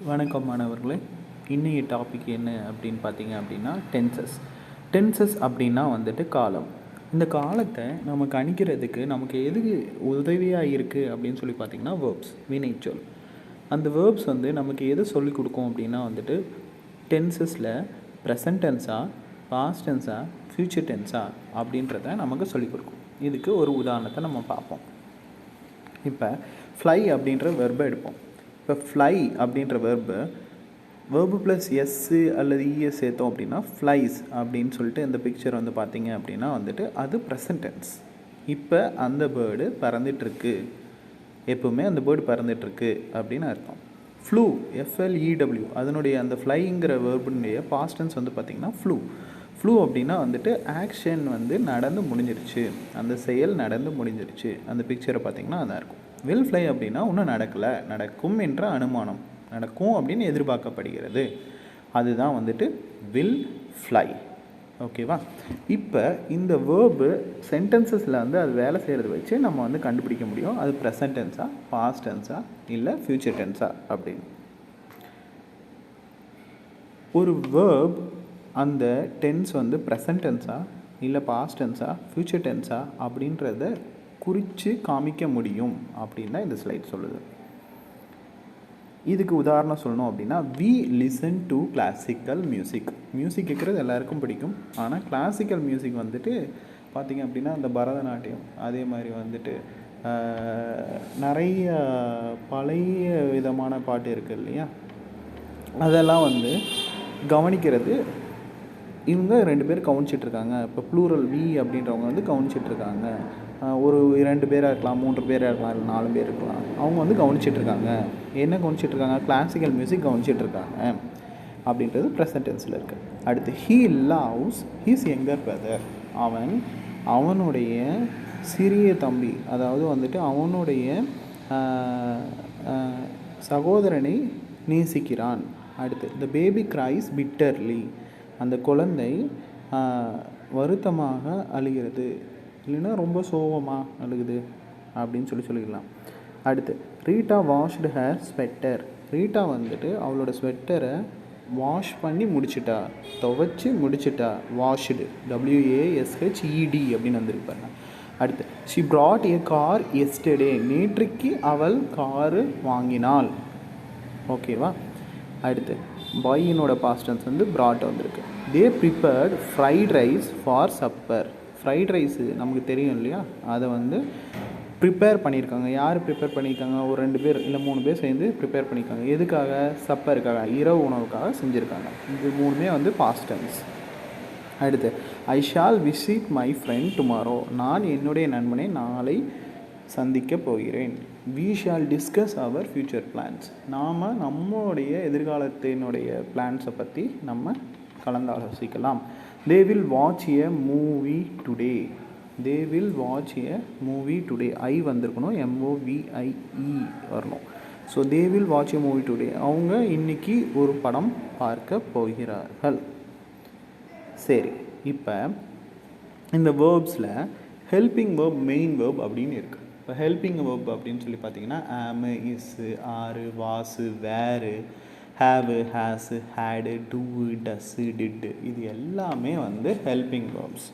வணக்கம் மாணவர்களே. இன்னைய டாபிக் என்ன அப்படின்னு பார்த்தீங்க அப்படின்னா டென்சஸ் அப்படின்னா வந்துட்டு காலம். இந்த காலத்தை நம்ம கணிக்கிறதுக்கு நமக்கு எது உதவியாக இருக்குது அப்படின்னு சொல்லி பார்த்தீங்கன்னா வேர்ப்ஸ், வினைச்சொல். அந்த வேர்ப்ஸ் வந்து நமக்கு எது சொல்லிக் கொடுக்கும் அப்படின்னா வந்துட்டு டென்சஸில் ப்ரெசன்ட் டென்ஸா, பாஸ்ட் டென்ஸா, ஃப்யூச்சர் டென்ஸா அப்படின்றத நமக்கு சொல்லிக் கொடுக்கும். இதுக்கு ஒரு உதாரணத்தை நம்ம பார்ப்போம். இப்போ ஃப்ளை அப்படின்ற வெர்பை எடுப்போம். இப்போ ஃப்ளை அப்படின்ற வெர்பு ப்ளஸ் எஸ்ஸு அல்லது இஎஸ் சேர்த்தோம் அப்படின்னா ஃப்ளைஸ் அப்படின்னு சொல்லிட்டு இந்த பிக்சர் வந்து பார்த்தீங்க அப்படின்னா வந்துட்டு அது ப்ரெசன்ட் டென்ஸ். இப்போ அந்த பேர்டு பறந்துட்டுருக்கு, எப்போவுமே அந்த பேர்டு பறந்துட்டுருக்கு அப்படின்னு அர்த்தம். ஃப்ளூ, எஃப்எல்இடபிள்யூ, அதனுடைய அந்த ஃப்ளைங்கிற வெர்புடைய பாஸ்ட் டென்ஸ் வந்து பார்த்திங்கன்னா ஃப்ளூ அப்படின்னா வந்துட்டு ஆக்ஷன் வந்து நடந்து முடிஞ்சிருச்சு, அந்த செயல் நடந்து முடிஞ்சிருச்சு. அந்த பிக்சரை பார்த்திங்கன்னா அதான் இருக்கும். வில் ஃப்ளை அப்படின்னா இன்னும் நடக்கலை, நடக்கும் என்ற அனுமானம், நடக்கும் அப்படின்னு எதிர்பார்க்கப்படுகிறது, அதுதான் வந்துட்டு வில் ஃப்ளை. ஓகேவா? இப்போ இந்த வேர்பு சென்டென்சஸில் வந்து அது வேலை செய்கிறத வச்சு நம்ம வந்து கண்டுபிடிக்க முடியும் அது ப்ரெசன்ட் டென்ஸா, பாஸ்ட் டென்ஸா, இல்லை ஃப்யூச்சர் டென்ஸா அப்படின்னு. ஒரு வேர்ப் அந்த டென்ஸ் வந்து ப்ரெசன்ட் டென்ஸா, இல்லை பாஸ்ட் டென்ஸா, ஃப்யூச்சர் டென்ஸா அப்படின்றத குறித்து காமிக்க முடியும் அப்படின்னு தான் இந்த ஸ்லைட் சொல்லுது. இதுக்கு உதாரணம் சொல்லணும் அப்படின்னா we listen to classical music கேட்குறது எல்லாருக்கும் பிடிக்கும். ஆனால் கிளாசிக்கல் மியூசிக் வந்துட்டு பார்த்திங்க அப்படின்னா அந்த பரதநாட்டியம், அதே மாதிரி வந்துட்டு நிறைய பழைய விதமான பாட்டு இருக்குது இல்லையா, அதெல்லாம் வந்து கவனிக்கிறது இவங்க 2 பேர் கவனிச்சிட்ருக்காங்க. இப்போ ப்ளூரல் வி அப்படின்றவங்க வந்து கவனிச்சிட்ருக்காங்க. ஒரு 2 பேராக இருக்கலாம், 3 பேராக இருக்கலாம், இல்லை 4 பேர் இருக்கலாம். அவங்க வந்து கவனிச்சிட்ருக்காங்க. என்ன கவனிச்சிட்ருக்காங்க? கிளாசிக்கல் மியூசிக் கவனிச்சிட்ருக்காங்க அப்படின்றது ப்ரெசன்ட் டென்ஸில் இருக்குது. அடுத்து he loves he's younger brother, அவனுடைய சிறிய தம்பி, அதாவது வந்துட்டு அவனுடைய சகோதரனை நேசிக்கிறான். அடுத்து த பேபி கிரைஸ் பிட்டர்லி, அந்த குழந்தை வருத்தமாக அழுகிறது, இல்லைன்னா ரொம்ப சோகமாக அழுகுது அப்படின்னு சொல்லிக்கலாம். அடுத்து Rita washed hair sweater, Rita வந்துட்டு அவளோட ஸ்வெட்டரை வாஷ் பண்ணி முடிச்சிட்டா, துவைச்சி முடிச்சிட்டா. வாஷ்டு, WASHED அப்படின்னு வந்திருப்பாங்க. அடுத்து she brought a car yesterday, நேற்றுக்கு அவள் காரு வாங்கினாள். ஓகேவா? அடுத்து பாயினோட பாஸ்ட் டென்ஸ் வந்து ப்ராட் வந்திருக்கு. They prepared fried rice for supper, fried ரைஸு நமக்கு தெரியும் இல்லையா, அதை வந்து ப்ரிப்பேர் பண்ணியிருக்காங்க. யார் ப்ரிப்பேர் பண்ணியிருக்காங்க? ஒரு 2 பேர் இல்லை 3 பேர் சேர்ந்து ப்ரிப்பேர் பண்ணியிருக்காங்க. எதுக்காக? சப்பருக்காக, இரவு உணவுக்காக செஞ்சுருக்காங்க. இது 3மே வந்து பாஸ்ட் டென்ஸ். அடுத்து I shall visit my friend tomorrow, நான் என்னுடைய நண்பனை நாளை சந்திக்க போகிறேன். We shall discuss our future plans, நம்மளுடைய எதிர்காலத்தினுடைய பிளான்ஸை பற்றி நம்ம கலந்தாலோசிக்கலாம். They will watch a movie today, ஐ வந்திருக்கணும், MOVIE வரணும். So they will watch a movie today, அவங்க இன்னைக்கு ஒரு படம் பார்க்க போகிறார்கள். சரி, இப்போ இந்த வேர்ப்ஸில் ஹெல்பிங் வேர்ப், மெயின் வேர்ப் அப்படின்னு இருக்குது. இப்போ ஹெல்பிங் வேர்ப் அப்படின்னு சொல்லி பார்த்தீங்கன்னா ஆமு, இஸ்ஸு, ஆறு, வாசு, வேறு, ஹேவு, ஹேஸு, ஹேடு, டூ, டஸ்ஸு, டிட்டு, இது எல்லாமே வந்து ஹெல்பிங் வேர்ப்ஸ்.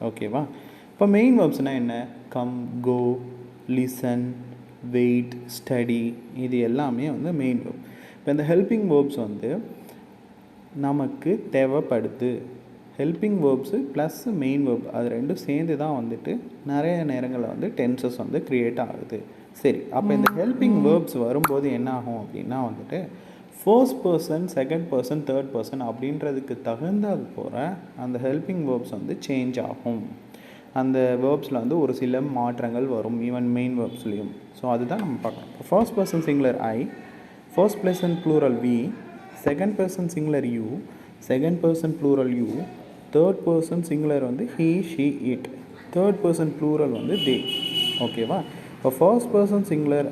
ஓகேவா? இப்போ மெயின் வேர்ப்ஸ்னால் என்ன? கம், கோ, லிசன், வெயிட், ஸ்டடி, இது எல்லாமே வந்து மெயின் வேர்ப். இப்போ இந்த ஹெல்பிங் வேர்ப்ஸ் வந்து நமக்கு தேவைப்படுது. Helping verbs plus main verb, அது ரெண்டும் சேர்ந்து தான் வந்துட்டு நிறைய நேரங்களில் வந்து டென்சஸ் வந்து க்ரியேட் ஆகுது. சரி, அப்போ இந்த ஹெல்பிங் வேர்ப்ஸ் வரும்போது என்ன ஆகும் அப்படின்னா வந்துட்டு first person, second person, third person அப்படின்றதுக்கு தகுந்தது போகிற அந்த ஹெல்பிங் வேர்ப்ஸ் வந்து சேஞ்ச் ஆகும். அந்த வேர்ப்ஸில் வந்து ஒரு சில மாற்றங்கள் வரும், ஈவன் மெயின் வேர்ப்ஸ்லேயும். ஸோ அதுதான் நம்ம பார்க்கலாம். இப்போ first person singular I, first person plural we, second person singular you, second person plural you, third person singular வந்து he, she, it, third person plural வந்து தே. ஓகேவா? இப்போ ஃபர்ஸ்ட் பர்சன் சிங்குலர்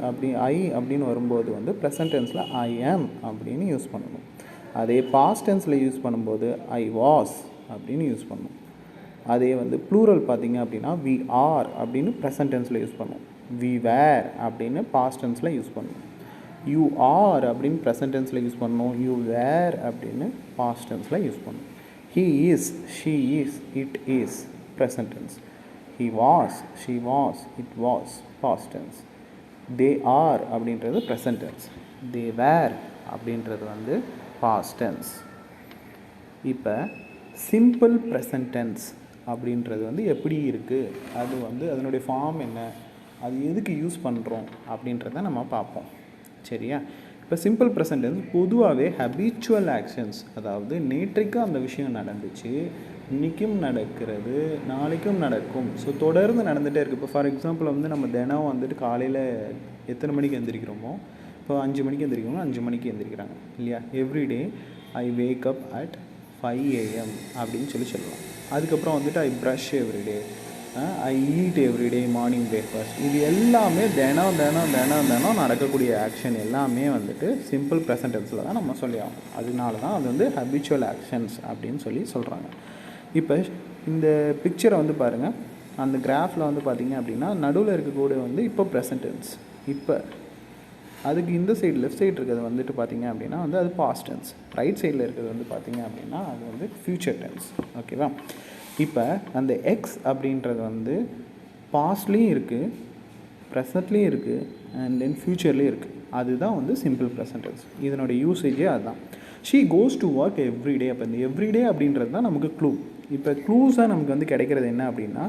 ஐ அப்படின்னு வரும்போது வந்து ப்ரெசன்ட் டென்ஸில் ஐ ஆம் அப்படின்னு யூஸ் பண்ணணும். அதே பாஸ்ட் டென்ஸில் யூஸ் பண்ணும்போது ஐ வாஸ் அப்படின்னு யூஸ் பண்ணணும். அதே வந்து ப்ளூரல் பார்த்திங்க அப்படின்னா வி ஆர் அப்படின்னு ப்ரெசன்ட் டென்ஸில் யூஸ் பண்ணுவோம், வி வேர் அப்படின்னு பாஸ்ட் டென்ஸில் யூஸ் பண்ணுவோம். யூ ஆர் அப்படின்னு ப்ரெசன்ட் டென்ஸில் யூஸ் பண்ணணும். யூ வேர் அப்படின்னு பாஸ்ட் டென்ஸில் யூஸ் பண்ணணும். He is, she is, it is present tense. He was, she was, it was past tense. They are அப்படின்றது ப்ரெசன்ட் டென்ஸ். தே வேர் அப்படின்றது வந்து பாஸ்ட் டென்ஸ். இப்போ சிம்பிள் ப்ரெசன்ட் டென்ஸ் அப்படின்றது வந்து எப்படி இருக்குது, அது வந்து அதனுடைய ஃபார்ம் என்ன, அது எதுக்கு யூஸ் பண்ணுறோம் அப்படின்றத நம்ம பார்ப்போம். சரியா? இப்போ சிம்பிள் ப்ரெசன்ட் டென்ஸ் பொதுவாகவே ஹபிச்சுவல் ஆக்ஷன்ஸ், அதாவது நேற்றைக்கும் அந்த விஷயம் நடந்துச்சு, இன்றைக்கும் நடக்கிறது, நாளைக்கும் நடக்கும், ஸோ தொடர்ந்து நடந்துகிட்டே இருக்குது. இப்போ ஃபார் எக்ஸாம்பிள் வந்து நம்ம தினம் வந்துட்டு காலையில் எத்தனை மணிக்கு எழுந்திரிக்கிறோமோ, இப்போ 5 மணிக்கு எழுந்திரிக்கிறோமோ 5 மணிக்கு எழுந்திரிக்கிறாங்க இல்லையா? Everyday I wake up at 5 AM அப்படின்னு சொல்லலாம். அதுக்கப்புறம் வந்துட்டு ஐ brush everyday, I eat everyday morning breakfast. இது எல்லாமே தினம் தினம் தினம் தினம் நடக்கக்கூடிய ஆக்ஷன் எல்லாமே வந்துட்டு சிம்பிள் ப்ரெசன்ட் டென்ஸில் தான் நம்ம சொல்லி ஆகணும். அதனால தான் அது வந்து ஹபிச்சுவல் ஆக்ஷன்ஸ் அப்படின்னு சொல்லி சொல்கிறாங்க. இப்போ இந்த பிக்சரை வந்து பாருங்கள், அந்த கிராஃபில் வந்து பார்த்திங்க அப்படின்னா நடுவில் இருக்கக்கூடிய வந்து இப்போ ப்ரெசன்ட் டென்ஸ். இப்போ அதுக்கு இந்த சைடு லெஃப்ட் சைடு இருக்கிறது வந்துட்டு பார்த்திங்க அப்படின்னா வந்து அது பாஸ்ட் டென்ஸ். ரைட் சைடில் இருக்கிறது வந்து பார்த்திங்க அப்படின்னா அது வந்து ஃப்யூச்சர் டென்ஸ். ஓகேவா? இப்போ அந்த எக்ஸ் அப்படின்றது வந்து பாஸ்ட்லேயும் இருக்குது, ப்ரெசண்ட்லேயும் இருக்குது, அண்ட் தென் ஃப்யூச்சர்லேயும் இருக்குது. அதுதான் வந்து சிம்பிள் ப்ரெசன்ட் டென்ஸ். இதனுடைய யூசேஜே அதுதான். She goes to work everyday. அப்போ இந்த எவ்ரிடே அப்படின்றது தான் நமக்கு க்ளூ. இப்போ க்ளூஸாக நமக்கு வந்து கிடைக்கிறது என்ன அப்படின்னா,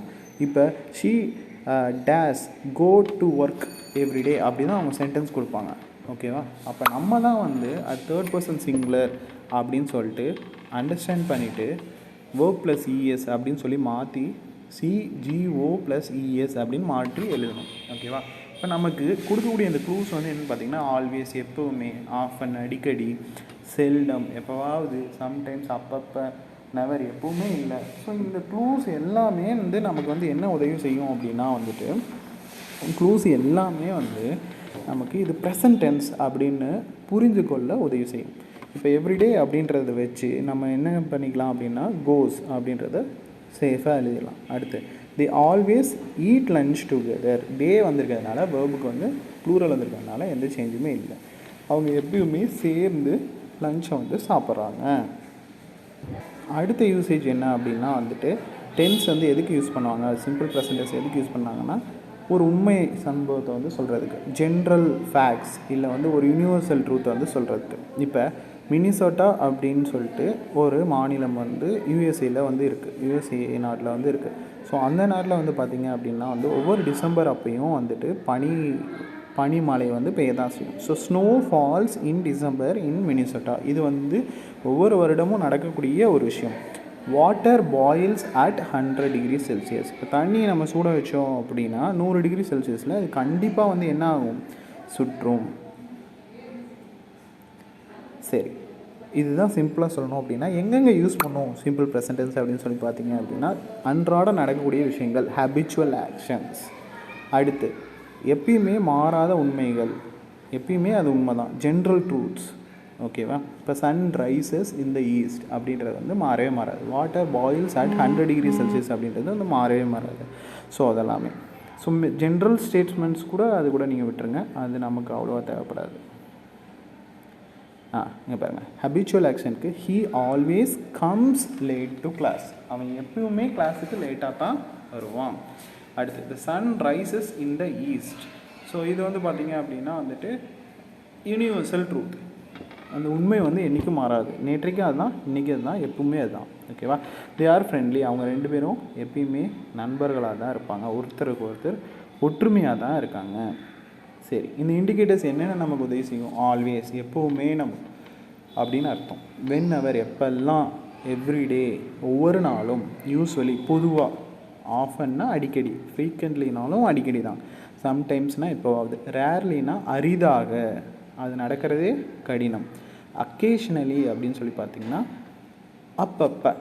இப்போ she does go to work every day அப்படி தான் அவங்க சென்டென்ஸ் கொடுப்பாங்க. ஓகேவா? அப்போ நம்ம தான் வந்து அது தேர்ட் பர்சன் சிங்குலர் அப்படின்னு சொல்லிட்டு அண்டர்ஸ்டாண்ட் பண்ணிவிட்டு verb ப்ளஸ் இஎஸ் அப்படின்னு சொல்லி மாற்றி சிஜிஓ ப்ளஸ் இஎஸ் அப்படின்னு மாற்றி எழுதணும். ஓகேவா? இப்போ நமக்கு கொடுக்கக்கூடிய இந்த க்ளூஸ் வந்து என்னென்னு பார்த்தீங்கன்னா ஆல்வேஸ், எப்போவுமே, ஆஃபன், அடிக்கடி, செல்டம், எப்போவாவது, சம்டைம்ஸ், அப்பப்போ, நெவர், எப்பவுமே இல்லை. ஸோ இந்த க்ளூஸ் எல்லாமே வந்து நமக்கு வந்து என்ன உதவி செய்யும் அப்படின்னா வந்துட்டு க்ளூஸ் எல்லாமே வந்து நமக்கு இது ப்ரெசன்ட் டென்ஸ் அப்படின்னு புரிஞ்சு கொள்ள உதவி செய்யும். இப்போ எவ்ரிடே அப்படின்றத வச்சு நம்ம என்ன பண்ணிக்கலாம் அப்படின்னா கோஸ் அப்படின்றத சேஃபாக எழுதிடலாம். அடுத்து they always eat lunch together. They வந்திருக்கிறதுனால வேர்புக்கு வந்து ப்ளூரல் வந்திருக்கிறதுனால எந்த சேஞ்சுமே இல்லை. அவங்க எப்பயுமே சேர்ந்து லன்ச்சை வந்து சாப்பிட்றாங்க. அடுத்த யூசேஜ் என்ன அப்படின்னா வந்துட்டு டென்ஸ் வந்து எதுக்கு யூஸ் பண்ணுவாங்க, சிம்பிள் ப்ரெசன்ட் டென்ஸ் எதுக்கு யூஸ் பண்ணாங்கன்னா ஒரு உண்மை சம்பவத்தை வந்து சொல்கிறதுக்கு, ஜென்ரல் ஃபேக்ட்ஸ் இல்லை வந்து ஒரு யூனிவர்சல் ட்ரூத்தை வந்து சொல்கிறதுக்கு. இப்போ மினிசோட்டா அப்படின்னு சொல்லிட்டு ஒரு மாநிலம் வந்து யூஎஸ்ஏயில் வந்து இருக்குது, யூஎஸ்ஏ நாட்டில் வந்து இருக்குது. ஸோ அந்த நாட்டில் வந்து பார்த்திங்க அப்படின்னா வந்து ஒவ்வொரு டிசம்பர் அப்பையும் வந்துட்டு பனிமழை வந்து பெய்ய தான் செய்யும். So snow falls in December in Minnesota. இது வந்து ஒவ்வொரு வருடமும் நடக்கக்கூடிய ஒரு விஷயம். Water boils at 100 degree Celsius. இப்போ தண்ணி நம்ம சூட வச்சோம் அப்படின்னா 100 டிகிரி செல்சியஸில் அது கண்டிப்பாக வந்து என்ன ஆகும், சுற்றும். சரி, இதுதான் சிம்பிளாக சொல்லணும் அப்படின்னா எங்கெங்கே யூஸ் பண்ணுவோம் சிம்பிள் ப்ரெசன்ட் டென்ஸ் அப்படின்னு சொல்லி பார்த்தீங்க அப்படின்னா அன்றாட நடக்கக்கூடிய விஷயங்கள், ஹேபிச்சுவல் ஆக்ஷன்ஸ். அடுத்து எப்பயுமே மாறாத உண்மைகள், எப்பயுமே அது உண்மை தான், ஜென்ரல் ட்ரூத்ஸ். ஓகேவா? இப்போ sun rises in the east அப்படின்றது வந்து மாறவே மாறாது. Water boils at 100 degree Celsius அப்படின்றது வந்து மாறவே மாறாது. ஸோ அதெல்லாமே ஸோ ஜென்ரல் ஸ்டேட்மெண்ட்ஸ் கூட அது கூட நீங்கள் விட்டுருங்க, அது நமக்கு அவ்வளோவா தேவைப்படாது. இங்கே பாருங்கள், ஹபிச்சுவல் ஆக்ஷனுக்கு he always comes late to class. அவன் எப்பவுமே கிளாஸுக்கு லேட்டாக தான் வருவான். அடுத்து the sun rises in the east. So இது வந்து பார்த்திங்க அப்படின்னா வந்துட்டு யூனிவர்சல் ட்ரூத். அந்த உண்மை வந்து என்றைக்கும் மாறாது, நேற்றைக்கும் அதுதான், இன்றைக்கும் அதுதான், எப்பவுமே அதுதான். ஓகேவா? They are friendly. அவங்க ரெண்டு பேரும் எப்பயுமே நண்பர்களாக தான் இருப்பாங்க, ஒருத்தருக்கு ஒருத்தர் ஒற்றுமையாக தான் இருக்காங்க. சரி, இந்த இண்டிகேட்டர்ஸ் என்னென்ன நமக்கு உதவி செய்யும்? ஆல்வேஸ், எப்போவுமே நம்ம அப்படின்னு அர்த்தம். வென் எவர், எப்பெல்லாம், எவ்ரிடே, ஒவ்வொரு நாளும், யூஸ்வலி, பொதுவாக, ஆஃபன்னா அடிக்கடி, ஃப்ரீக்வெண்ட்லினாலும் அடிக்கடி தான், சம்டைம்ஸ்னால் எப்போவாவது, ரேர்லினா அரிதாக, அது நடக்கிறதே கடினம், அக்கேஷ்னலி அப்படின்னு சொல்லி பார்த்திங்கன்னா அப்பப்போ,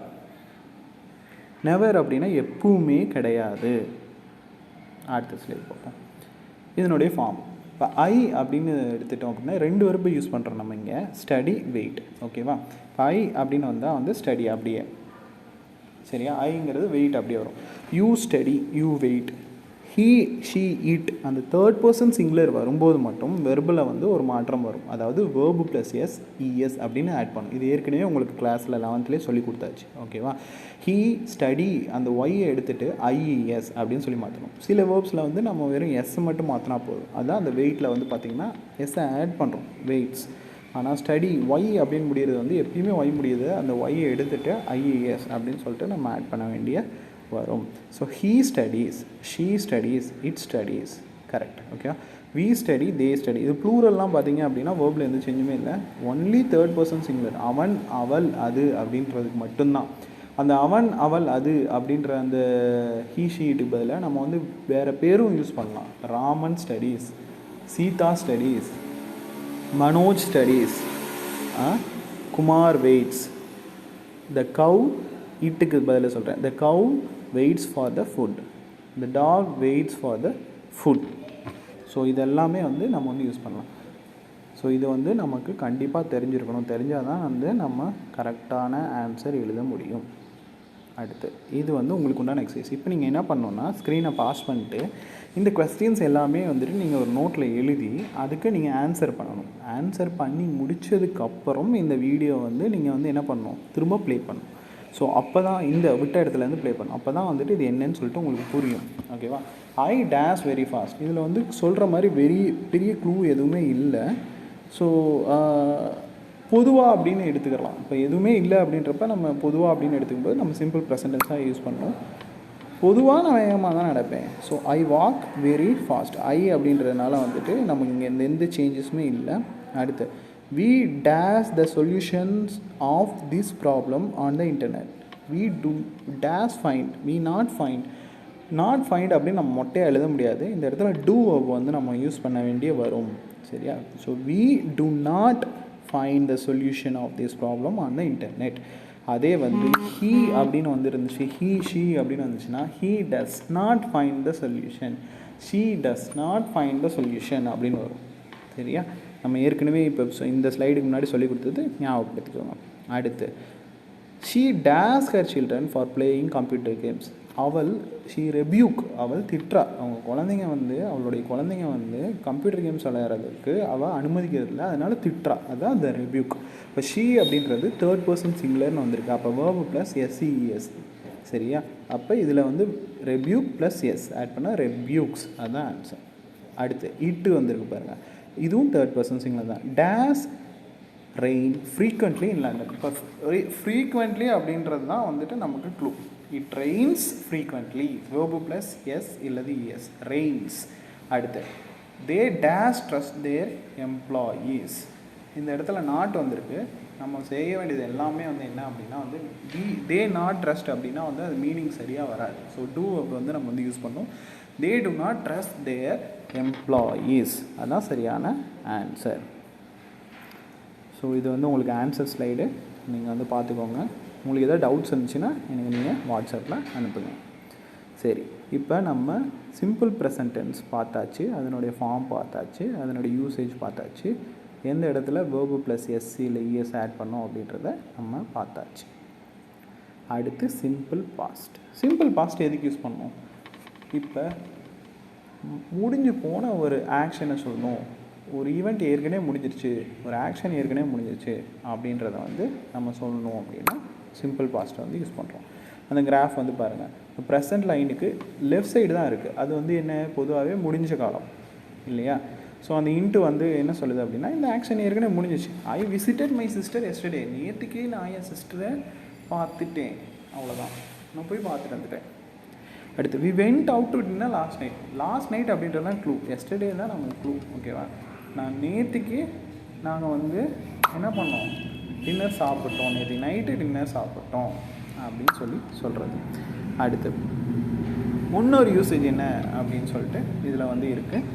நெவர் அப்படின்னா எப்பவுமே கிடையாது. அடுத்த ஸ்லைட் பார்ப்போம். இதனுடைய ஃபார்ம் இப்போ ஐ அப்படின்னு எடுத்துட்டோம் அப்படின்னா 2 வெர்பு யூஸ் பண்ணுறோம் நம்ம இங்கே, ஸ்டடி, வெயிட். ஓகேவா? இப்போ ஐ அப்படின்னு வந்தால் வந்து ஸ்டடி அப்படியே, சரியா? ஐங்கிறது வெயிட் அப்படியே வரும். You study, you wait. He she it அந்த தேர்ட் பர்சன் சிங்குலர் வரும்போது மட்டும் வெர்பில் வந்து ஒரு மாற்றம் வரும். அதாவது வேர்பு ப்ளஸ் எஸ் இஎஸ் அப்படின்னு ஆட் பண்ணும். இது ஏற்கனவே உங்களுக்கு கிளாஸில் 11th சொல்லி கொடுத்தாச்சு. ஓகேவா? ஹீ ஸ்டடி அந்த ஒய்யை எடுத்துகிட்டு ஐஇஎஸ் அப்படின்னு சொல்லி மாற்றணும். சில வேர்ப்ஸில் வந்து நம்ம வெறும் எஸ் மட்டும் மாற்றினா போதும். அதுதான் அந்த வெயிட்டில் வந்து பார்த்திங்கன்னா எஸ்ஸை ஆட் பண்ணுறோம், வெயிட்ஸ். ஆனால் ஸ்டடி ஒய் அப்படின்னு முடிகிறது வந்து எப்பயுமே ஒய் முடியுது, அந்த ஒய்யை எடுத்துகிட்டு ஐஇஎஸ் அப்படின்னு சொல்லிட்டு நம்ம ஆட் பண்ண வேண்டிய வரும். So he studies, she studies, it studies. Correct. Okay. We study, they study. இது ப்ளூரல்லாம் பார்த்தீங்க அப்படின்னா வேர்பில் எந்த சேஞ்சுமே இல்லை. Only third person singular. அவன், அவள், அது அப்படின்றதுக்கு மட்டும்தான். அந்த அவன், அவள், அது அப்படின்ற அந்த ஹீ ஷீட்டுக்கு பதிலாக நம்ம வந்து வேறு பேரும் யூஸ் பண்ணலாம். Raman studies, Sita studies, Manoj studies, Kumar waits. The cow, இட்டுக்கு பதிலாக சொல்கிறேன். The cow waits for the food, the dog waits for the food. So இதெல்லாமே வந்து நம்ம வந்து யூஸ் பண்ணலாம். ஸோ இது வந்து நமக்கு கண்டிப்பாக தெரிஞ்சிருக்கணும். தெரிஞ்சால் தான் வந்து நம்ம கரெக்டான ஆன்சர் எழுத முடியும். அடுத்து இது வந்து உங்களுக்கு உண்டான எக்ஸசைஸ். இப்போ நீங்கள் என்ன பண்ணணுன்னா ஸ்க்ரீனை பாஸ் பண்ணிட்டு இந்த கொஸ்டின்ஸ் எல்லாமே வந்துட்டு நீங்கள் ஒரு நோட்டில் எழுதி அதுக்கு நீங்கள் ஆன்சர் பண்ணணும். ஆன்சர் பண்ணி முடித்ததுக்கப்புறம் இந்த வீடியோ வந்து நீங்கள் வந்து என்ன பண்ணணும், திரும்ப ப்ளே பண்ணணும். ஸோ அப்போ தான் இந்த விட்ட இடத்துலேருந்து ப்ளே பண்ணணும். அப்போ தான் வந்துட்டு இது என்னன்னு சொல்லிட்டு உங்களுக்கு புரியும். ஓகேவா? I dash very fast. இதில் வந்து சொல்கிற மாதிரி பெரிய க்ளூ எதுவுமே இல்லை. ஸோ பொதுவாக அப்படின்னு எடுத்துக்கலாம். இப்போ எதுவுமே இல்லை அப்படின்றப்ப நம்ம பொதுவாக அப்படின்னு எடுத்துக்கும்போது நம்ம சிம்பிள் ப்ரெசன்டென்ஸாக யூஸ் பண்ணோம். பொதுவாக நான் வேகமாக தான் நடப்பேன். So I walk very fast. I அப்படின்றதுனால வந்துட்டு நமக்கு இங்கே எந்த சேஞ்சஸுமே இல்லை. அடுத்து we dash the solutions of this problem on the internet. we do dash find, we not find. Not find அப்படின்னு நம்ம மொட்டையாக எழுத முடியாது. இந்த இடத்துல டூ வந்து நம்ம யூஸ் பண்ண வேண்டிய வரும். சரியா? So we do not find the solution of this problem on the internet. அதே வந்து he அப்படின்னு வந்து இருந்துச்சு, he she அப்படின்னு வந்துச்சுன்னா he does not find the solution, she does not find the solution அப்படின்னு வரும். சரியா? நம்ம ஏற்கனவே இப்போ இந்த ஸ்லைடுக்கு முன்னாடி சொல்லி கொடுத்தது ஞாபகப்படுத்திக்கோங்க. அடுத்து she days her children for playing computer games. அவள் ஷீ ரெபியூக், அவள் திட்டுறா. அவளுடைய குழந்தைங்க வந்து கம்ப்யூட்டர் கேம்ஸ் விளையாடுறதுக்கு அவள் அனுமதிக்கிறதில்ல, அதனால் திட்டுறா. அதுதான் த ரெபியூக். இப்போ ஷீ அப்படின்றது தேர்ட் பர்சன் சிங்குலர்னு வந்திருக்கு. அப்போ வேர்பு ப்ளஸ் எஸ்இஎஸ். சரியா? அப்போ இதில் வந்து ரெபியூக் ப்ளஸ் எஸ் ஆட் பண்ணால் ரெபியூக்ஸ். அதுதான் ஆன்சர். அடுத்து இட்டு வந்திருக்கு பாருங்கள். இதுவும் தேர்ட் பர்சன் சிங்குலர் தான். Does rain frequently in London. இப்போ ஃப்ரீக்வெண்ட்லி அப்படின்றது தான் வந்துட்டு நமக்கு clue. It rains frequently. Verb plus s இல்லது இஎஸ். ரெயின்ஸ். அடுத்து they does trust their employees. இந்த இடத்துல நாட் வந்திருக்கு. நம்ம செய்ய வேண்டியது எல்லாமே வந்து என்ன அப்படின்னா வந்து தே நாட் ட்ரஸ்ட் அப்படின்னா வந்து அது மீனிங் சரியாக வராது. ஸோ டூ வந்து நம்ம வந்து யூஸ் பண்ணோம். they do not trust their employees. அதான் சரியான ஆன்சர். ஸோ இது வந்து உங்களுக்கு ஆன்சர் ஸ்லைடு. நீங்கள் வந்து பார்த்துக்கோங்க. உங்களுக்கு எதாவது டவுட்ஸ் இருந்துச்சுன்னா எனக்கு நீங்கள் வாட்ஸ்அப்பில் அனுப்புங்க. சரி, இப்போ நம்ம சிம்பிள் ப்ரெசன்ட் டென்ஸ் பார்த்தாச்சு, அதனுடைய ஃபார்ம் பார்த்தாச்சு, அதனுடைய யூசேஜ் பார்த்தாச்சு, எந்த இடத்துல வேர்பு ப்ளஸ் எஸ்சி இல்லை இஎஸ் ஆட் பண்ணோம் அப்படின்றத நம்ம பார்த்தாச்சு. அடுத்து சிம்பிள் பாஸ்ட். சிம்பிள் பாஸ்ட் எதுக்கு யூஸ் பண்ணோம்? இப்போ முடிஞ்சு போன ஒரு ஆக்ஷனை சொல்லணும். ஒரு ஈவெண்ட் ஏற்கனவே முடிஞ்சிருச்சு, ஒரு ஆக்ஷன் ஏற்கனவே முடிஞ்சிருச்சு அப்படின்றத வந்து நம்ம சொல்லணும் அப்படின்னா சிம்பிள் பாஸ்ட்டை வந்து யூஸ் பண்ணுறோம். அந்த கிராஃப் வந்து பாருங்கள். இப்போ ப்ரெசன்ட் லைனுக்கு லெஃப்ட் சைடு தான் இருக்குது. அது வந்து என்ன, பொதுவாகவே முடிஞ்ச காலம் இல்லையா? ஸோ அந்த இன்ட்டு வந்து என்ன சொல்லுது அப்படின்னா இந்த ஆக்ஷன் ஏற்கனவே முடிஞ்சிச்சு. I visited my sister yesterday. நேற்றுக்கே நான் என் சிஸ்டரை பார்த்துட்டேன். அவ்வளோதான், நான் போய் பார்த்துட்டு வந்துட்டேன். அடுத்து we went out to dinner last night. Last night அப்படின்றதான் க்ளூ. எஸ்டர்டே தான் நமக்கு க்ளூ. ஓகேவா? நான் நேற்றுக்கு நாங்கள் வந்து என்ன பண்ணோம், டின்னர் சாப்பிட்டோம், நேற்று நைட்டு டின்னர் சாப்பிட்டோம் அப்படின்னு சொல்கிறது. அடுத்து இன்னொரு யூசேஜ் என்ன அப்படின்னு சொல்லிட்டு இதில் வந்து இருக்குது.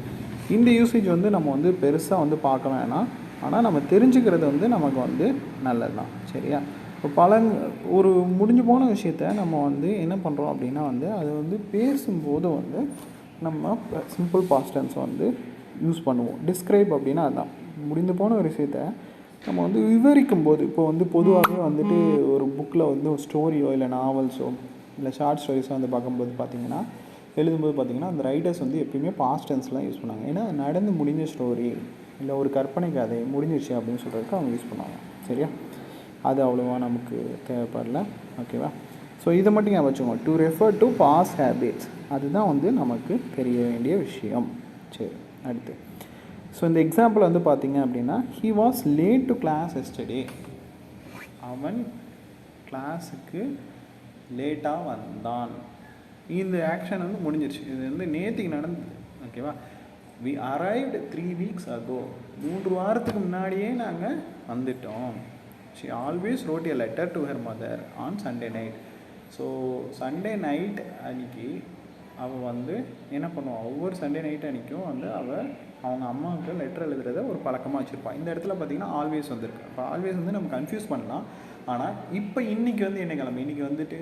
இந்த யூசேஜ் வந்து நம்ம வந்து பெருசாக வந்து பார்க்க வேணாம், ஆனால் நம்ம தெரிஞ்சுக்கிறது வந்து நமக்கு வந்து நல்லது தான். சரியா? இப்போ ஒரு முடிஞ்சு போன விஷயத்த நம்ம வந்து என்ன பண்ணுறோம் அப்படின்னா வந்து அது வந்து பேசும்போது வந்து நம்ம சிம்பிள் பாஸ்ட் டென்ஸ் வந்து யூஸ் பண்ணுவோம். டிஸ்கிரைப் அப்படின்னா அதுதான். முடிந்து போன ஒரு விஷயத்த நம்ம வந்து விவரிக்கும் போது, இப்போ வந்து பொதுவாகவே வந்துட்டு ஒரு புக்கில் வந்து ஒரு ஸ்டோரியோ இல்லை நாவல்ஸோ இல்லை ஷார்ட் ஸ்டோரிஸோ வந்து பார்க்கும்போது பார்த்திங்கன்னா எழுதும்போது பார்த்திங்கன்னா அந்த ரைட்டர்ஸ் வந்து எப்பயுமே பாஸ்ட் டென்ஸ்லாம் யூஸ் பண்ணுவாங்க. ஏன்னா நடந்து முடிஞ்ச ஸ்டோரி இல்லை ஒரு கற்பனை கதை முடிஞ்சிருச்சு அப்படின்னு சொல்கிறதுக்கு அவங்க யூஸ் பண்ணுவாங்க. சரியா? அது அவ்வளோவா நமக்கு தேவைப்படல. ஓகேவா? ஸோ இதை மட்டும் ஞாபகம் வச்சுக்கோங்க. To refer to past habits, அதுதான் வந்து நமக்கு தெரிய வேண்டிய விஷயம். சரி, அடுத்து ஸோ இந்த எக்ஸாம்பிள் வந்து பார்த்திங்க அப்படின்னா, he was late to class yesterday. அவன் கிளாஸுக்கு லேட்டாக வந்தான். இந்த ஆக்ஷன் வந்து முடிஞ்சிருச்சு. இது வந்து நேற்றுக்கு நடந்தது. ஓகேவா? We arrived 3 weeks ago. 3 வாரத்துக்கு முன்னாடியே நாங்கள் வந்துட்டோம். She always road a letter to her mother on Sunday night. So Sunday night அன்றைக்கி அவள் வந்து என்ன பண்ணுவாள், ஒவ்வொரு சண்டே நைட் அன்றைக்கும் வந்து அவங்க அம்மாவுக்கு லெட்டர் எழுதுறத ஒரு பழக்கமாக வச்சுருப்பாள். இந்த இடத்துல பார்த்திங்கன்னா ஆல்வேஸ் வந்திருக்கு. அப்போ ஆல்வேஸ் வந்து நம்ம கன்ஃபியூஸ் பண்ணலாம். ஆனால் இப்போ இன்றைக்கி வந்து என்ன கிழமை, இன்றைக்கி வந்துட்டு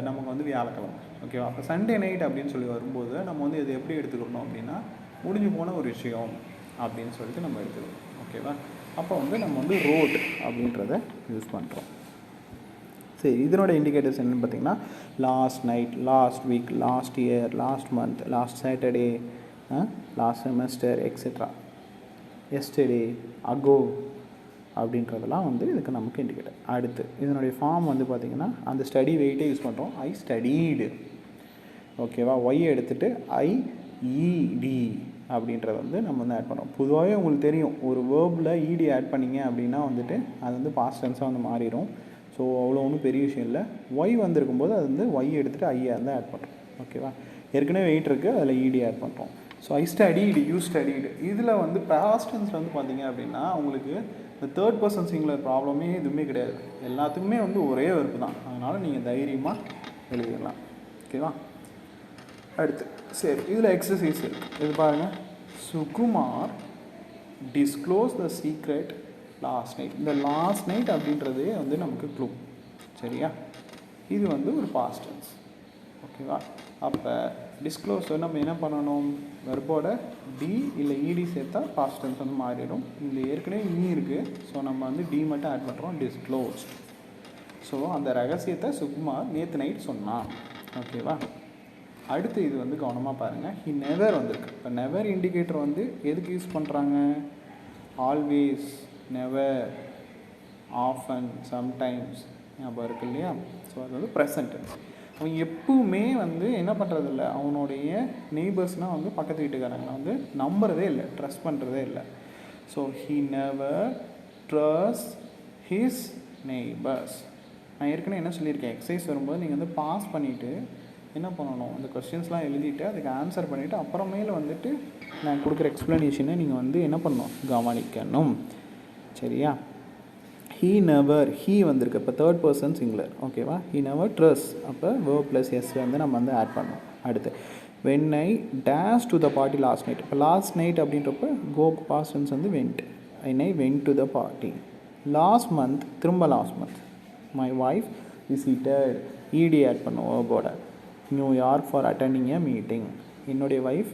நமக்கு வந்து வியாழக்கிழமை. ஓகேவா? அப்போ சண்டே நைட் அப்படின்னு சொல்லி வரும்போது நம்ம வந்து இதை எப்படி எடுத்துக்கணும் அப்படின்னா, முடிஞ்சு போன ஒரு விஷயம் அப்படின்னு சொல்லிட்டு நம்ம எடுத்துக்கணும். ஓகேவா? அப்போ வந்து நம்ம வந்து ரோட் அப்படின்றத யூஸ் பண்ணுறோம். சரி, இதனோட இண்டிகேட்டர்ஸ் என்னென்னு பார்த்திங்கன்னா, last night, last week, last year, last month, last Saturday, last semester, etcetera, yesterday, ago அப்படின்றதெல்லாம் வந்து இதுக்கு நமக்கு இண்டிகேட்டர். அடுத்து இதனுடைய ஃபார்ம் வந்து பார்த்திங்கன்னா, அந்த ஸ்டடி வெயிட்டே யூஸ் பண்ணுறோம். ஐ ஸ்டடீடு. ஓகேவா? ஒய் எடுத்துகிட்டு ஐஇடி அப்படின்றத வந்து நம்ம வந்து ஆட் பண்ணுறோம். பொதுவாகவே உங்களுக்கு தெரியும், ஒரு வேர்பில் இடி ஆட் பண்ணிங்க அப்படின்னா வந்துட்டு அது வந்து பாஸ்ட் டென்ஸாக வந்து மாறிடும். ஸோ அவ்வளோ ஒன்றும் பெரிய விஷயம் இல்லை. ஒய் வந்திருக்கும்போது அது வந்து ஒய் எடுத்துகிட்டு ஐயை வந்து ஆட் பண்ணுறோம். ஓகேவா? ஏற்கனவே வெயிட் இருக்குது, அதில் இடி ஆட் பண்ணுறோம். So I studied, you studied. இதில் வந்து பாஸ்ட் டென்ஸில் வந்து பார்த்திங்க அப்படின்னா உங்களுக்கு இந்த தேர்ட் பர்சன் சிங்குலர் ப்ராப்ளமே எதுவுமே கிடையாது. எல்லாத்துக்குமே வந்து ஒரே வெர்பு தான். அதனால் நீங்கள் தைரியமாக எழுதிடலாம். ஓகேவா? அடுத்து சரி, இதில் எக்ஸசைஸ் இருக்குது. இது பாருங்கள். Sukumar disclose the secret last night. இந்த லாஸ்ட் நைட் அப்படின்றதே வந்து நமக்கு க்ளூ. சரியா? இது வந்து ஒரு பாஸ்ட் டென்ஸ். ஓகேவா? அப்போ டிஸ்க்ளோஸ் நம்ம என்ன பண்ணணும், வெர்போட டி இல்லை இடி சேர்த்தா பாஸ்ட் டென்ஸ் வந்து மாறிடும். இதில் ஏற்கனவே இ இருக்குது. ஸோ நம்ம வந்து டி மட்டும் ஆட் பண்ணுறோம், டிஸ்க்ளோஸ். ஸோ அந்த ரகசியத்தை சுகுமார் நேற்று நைட் சொன்னான். ஓகேவா? அடுத்து இது வந்து கவனமாக பாருங்கள். ஹி நெவர் வந்திருக்கு. இப்போ நெவர் இண்டிகேட்டர் வந்து எதுக்கு யூஸ் பண்ணுறாங்க? ஆல்வேஸ், நெவர், ஆஃபன், சம்டைம்ஸ் ஞாபகம் இருக்குது இல்லையா? ஸோ அது வந்து ப்ரெசன்ட். அவன் எப்பவுமே வந்து என்ன பண்ணுறதில்ல, அவனுடைய நெய்பர்ஸ்னால் வந்து பக்கத்து வீட்டுக்காரங்களை வந்து நம்புறதே இல்லை, ட்ரஸ்ட் பண்ணுறதே இல்லை. So he never trust his neighbours. நான் ஏற்கனவே என்ன சொல்லியிருக்கேன், எக்ஸசைஸ் வரும்போது நீங்கள் வந்து பாஸ் பண்ணிவிட்டு என்ன பண்ணணும், அந்த கொஸ்டின்ஸ்லாம் எழுதிட்டு அதுக்கு ஆன்சர் பண்ணிவிட்டு அப்புறமேல வந்துட்டு நான் கொடுக்குற எக்ஸ்ப்ளனேஷனை நீங்கள் வந்து என்ன பண்ணணும், கவனிக்கணும். சரியா? ஹீ நெவர், ஹீ வந்திருக்கு. இப்போ தேர்ட் பர்சன் சிங்குலர். ஓகேவா? He never trust. அப்போ வேர்ப் ப்ளஸ் எஸ் வந்து நம்ம வந்து ஆட் பண்ணோம். அடுத்து when I dash to the party last night. இப்போ லாஸ்ட் நைட் அப்படின்றப்ப கோ பாஸ்ட் டென்ஸ் வந்து went. I went to the party. Last month, திரும்ப last month. My wife visited, ed add பண்ணுவோம் வேர்போட. New York for attending a meeting. என்னுடைய wife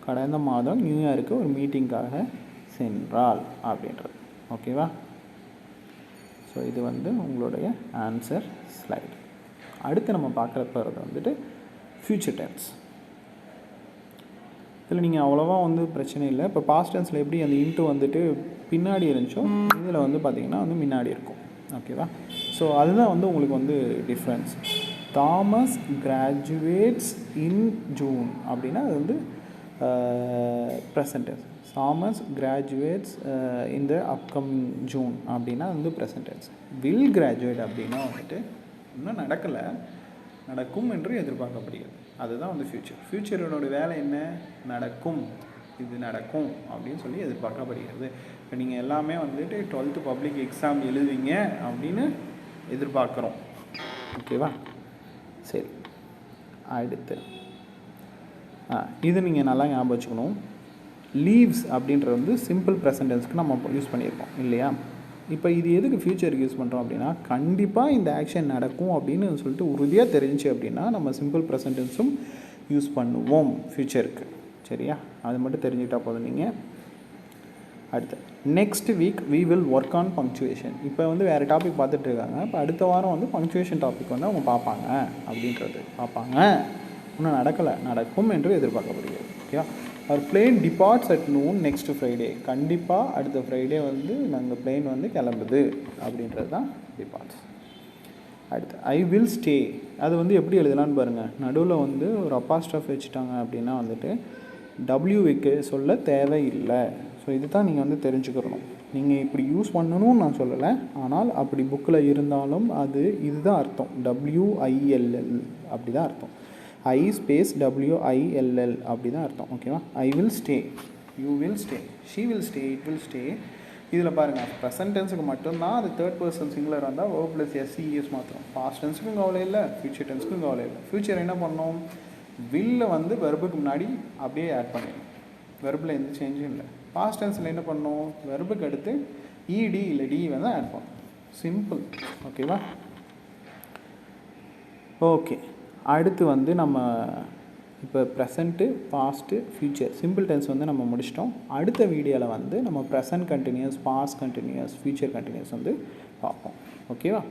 கடந்த மாதம் New York ஒரு மீட்டிங்காக சென்றாள் அப்படின்றது. ஓகேவா? ஸோ இது வந்து உங்களுடைய ஆன்சர் ஸ்லைடு. அடுத்து நம்ம பார்க்குற போகிறது வந்துட்டு ஃப்யூச்சர் டென்ஸ். இதில் நீங்கள் அவ்வளோவா வந்து பிரச்சனை இல்லை. இப்போ பாஸ்ட் டென்ஸில் எப்படி அந்த இன்ட்டு வந்துட்டு பின்னாடி இருந்துச்சோ இதில் வந்து பார்த்திங்கன்னா வந்து முன்னாடி இருக்கும். ஓகேவா? ஸோ அதுதான் வந்து உங்களுக்கு வந்து difference. Thomas graduates in June அப்படின்னா அது வந்து present tense. Thomas graduates in the upcoming June அப்படின்னா வந்து ப்ரெசன்ட் டென்ஸ். வில் கிராஜுவேட் அப்படின்னா வந்துட்டு இன்னும் நடக்கலை, நடக்கும் என்று எதிர்பார்க்கப்படுகிறது. அதுதான் வந்து ஃப்யூச்சர். ஃப்யூச்சரோட வேலை என்ன, நடக்கும், இது நடக்கும் அப்படின்னு சொல்லி எதிர்பார்க்கப்படுகிறது. இப்போ நீங்கள் எல்லாமே வந்துட்டு 12th பப்ளிக் எக்ஸாம் எழுதுவீங்க அப்படின்னு எதிர்பார்க்குறோம். ஓகேவா? சரி, அடுத்து இது நீங்கள் நல்லா ஞாபகம் வச்சுக்கணும். லீவ்ஸ் அப்படின்றது வந்து சிம்பிள் ப்ரெசன்ட் டென்ஸ்க்கு நம்ம யூஸ் பண்ணியிருக்கோம் இல்லையா? இப்போ இது எதுக்கு ஃப்யூச்சருக்கு யூஸ் பண்ணுறோம் அப்படின்னா, கண்டிப்பாக இந்த ஆக்ஷன் நடக்கும் அப்படின்னு சொல்லிட்டு உறுதியாக தெரிஞ்சு அப்படின்னா நம்ம சிம்பிள் ப்ரெசன்ட் டென்ஸும் யூஸ் பண்ணுவோம் ஃப்யூச்சருக்கு. சரியா? அது மட்டும் தெரிஞ்சுக்கிட்டால் போதும். நீங்கள் அடுத்து next week we will work on punctuation. இப்போ வந்து வேறு டாபிக் பார்த்துட்ருக்காங்க. இப்போ அடுத்த வாரம் வந்து பங்க்சுவேஷன் டாபிக் வந்து அவங்க பார்ப்பாங்க அப்படின்றது. பார்ப்பாங்க இன்னும் நடக்கலை, நடக்கும் என்று எதிர்பார்க்கப்படுகிறது. ஓகேவா? Our plane departs at noon next Friday. கண்டிப்பாக அடுத்த ஃப்ரைடே வந்து நாங்கள் பிளேன் வந்து கிளம்புது அப்படின்றது தான் டிபார்ட்ஸ். அடுத்து ஐ வில் ஸ்டே. அது வந்து எப்படி எழுதலான்னு பாருங்கள். நடுவில் வந்து ஒரு அப்பாஸ்ட்ராஃப் வச்சுட்டாங்க அப்படின்னா வந்துட்டு டபிள்யூ வைக்க சொல்ல தேவையில்லை. ஸோ இது தான் நீங்கள் வந்து தெரிஞ்சுக்கிறணும். நீங்கள் இப்படி யூஸ் பண்ணணும்னு நான் சொல்லலை, ஆனால் அப்படி புக்கில் இருந்தாலும் அது இதுதான் அர்த்தம். WILL அப்படி தான் அர்த்தம். ஐ ஸ்பேஸ் WILL அப்படி தான் அர்த்தம். ஓகேவா? I will stay, you will stay, she will stay, it will stay. இதில் பாருங்கள், ப்ரெசன்ட் டென்ஸுக்கு மட்டும்தான் அது தேர்ட் பர்சன் சிங்குலர் இருந்தால் verb ப்ளஸ் SES மாத்திரம். பாஸ்ட் டென்ஸுக்கும் கவலை இல்லை, ஃபியூச்சர் டென்ஸுக்கும் கவலை இல்லை. ஃபியூச்சர் என்ன பண்ணோம், வில்ல வந்து வெர்புக்கு முன்னாடி அப்படியே ஆட் பண்ணிடணும். வெர்பில் எந்த சேஞ்சும் இல்லை. பாஸ்ட் டென்ஸில் என்ன பண்ணோம், வெர்புக்கு அடுத்து இடி இல்லை டி வந்து ஆட் பண்ணணும். சிம்பிள். ஓகேவா? ஓகே, அடுத்து வந்து நம்ம இப்போ present, past, future simple tense வந்து நம்ம முடிச்சிட்டோம். அடுத்த வீடியோவில் வந்து நம்ம present continuous, past continuous, future continuous வந்து பார்ப்போம். ஓகேவா?